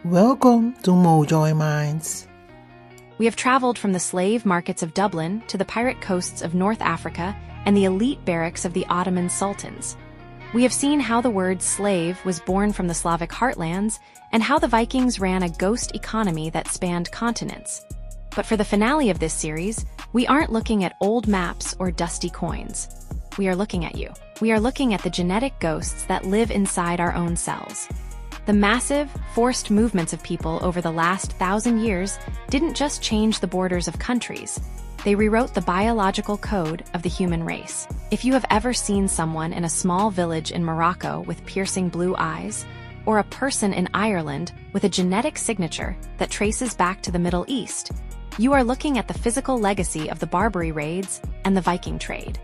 Welcome to Mojoyminds. We have traveled from the slave markets of Dublin to the pirate coasts of North Africa and the elite barracks of the Ottoman sultans. We have seen how the word slave was born from the Slavic heartlands and how the Vikings ran a ghost economy that spanned continents. But for the finale of this series, we aren't looking at old maps or dusty coins. We are looking at you. We are looking at the genetic ghosts that live inside our own cells. The massive, forced movements of people over the last 1,000 years didn't just change the borders of countries. They rewrote the biological code of the human race. If you have ever seen someone in a small village in Morocco with piercing blue eyes, or a person in Ireland with a genetic signature that traces back to the Middle East, you are looking at the physical legacy of the Barbary raids and the Viking trade.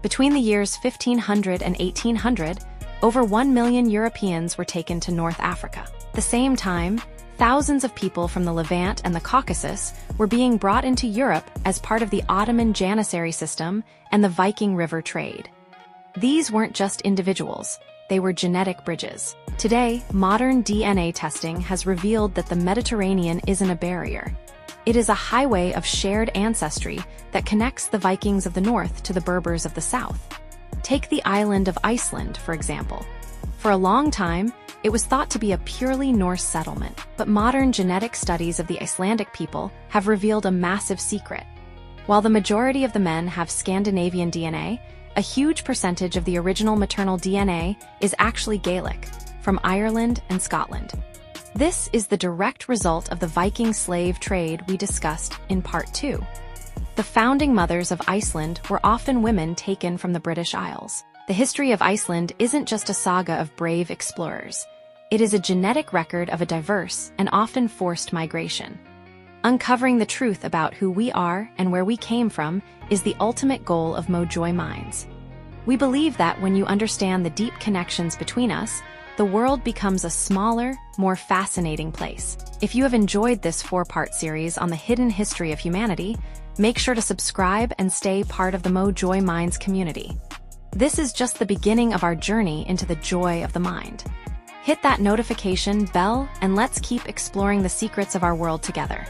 Between the years 1500 and 1800, over 1 million Europeans were taken to North Africa. At the same time, thousands of people from the Levant and the Caucasus were being brought into Europe as part of the Ottoman Janissary system and the Viking River trade. These weren't just individuals, they were genetic bridges. Today, modern DNA testing has revealed that the Mediterranean isn't a barrier. It is a highway of shared ancestry that connects the Vikings of the north to the Berbers of the south. Take the island of Iceland, for example. For a long time, it was thought to be a purely Norse settlement, but modern genetic studies of the Icelandic people have revealed a massive secret. While the majority of the men have Scandinavian DNA, a huge percentage of the original maternal DNA is actually Gaelic, from Ireland and Scotland. This is the direct result of the Viking slave trade we discussed in Part 2. The founding mothers of Iceland were often women taken from the British Isles. The history of Iceland isn't just a saga of brave explorers. It is a genetic record of a diverse and often forced migration. Uncovering the truth about who we are and where we came from is the ultimate goal of Mojoyminds. We believe that when you understand the deep connections between us, the world becomes a smaller, more fascinating place. If you have enjoyed this 4-part series on the hidden history of humanity, make sure to subscribe and stay part of the Mojoyminds community. This is just the beginning of our journey into the joy of the mind. Hit that notification bell and let's keep exploring the secrets of our world together.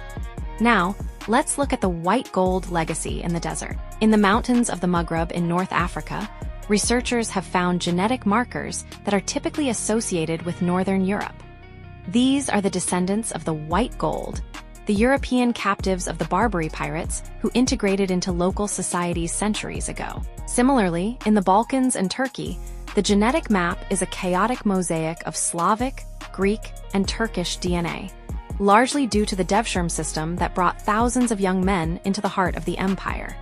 Now, let's look at the white gold legacy in the desert. In the mountains of the Maghreb in North Africa, researchers have found genetic markers that are typically associated with Northern Europe. These are the descendants of the white gold, the European captives of the Barbary pirates who integrated into local societies centuries ago. Similarly, in the Balkans and Turkey, the genetic map is a chaotic mosaic of Slavic, Greek, and Turkish DNA, largely due to the Devshirme system that brought thousands of young men into the heart of the empire.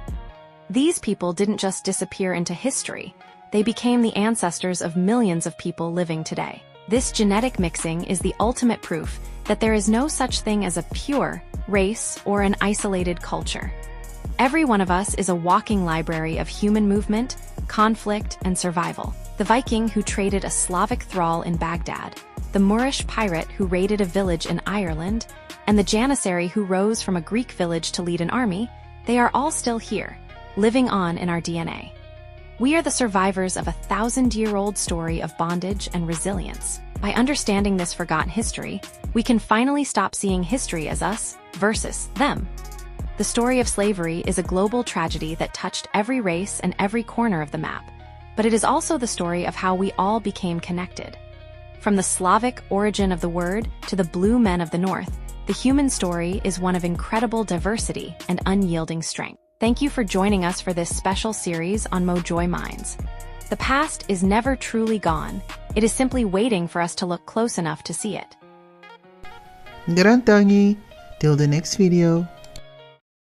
These people didn't just disappear into history, they became the ancestors of millions of people living today. This genetic mixing is the ultimate proof that there is no such thing as a pure race or an isolated culture. Every one of us is a walking library of human movement, conflict, and survival. The Viking who traded a Slavic thrall in Baghdad, the Moorish pirate who raided a village in Ireland, and the Janissary who rose from a Greek village to lead an army, they are all still here, living on in our DNA. We are the survivors of a 1,000-year-old story of bondage and resilience. By understanding this forgotten history, we can finally stop seeing history as us versus them. The story of slavery is a global tragedy that touched every race and every corner of the map, but it is also the story of how we all became connected. From the Slavic origin of the word to the blue men of the north, the human story is one of incredible diversity and unyielding strength. Thank you for joining us for this special series on Mojoyminds. The past is never truly gone. It is simply waiting for us to look close enough to see it. Garantangi. Till the next video.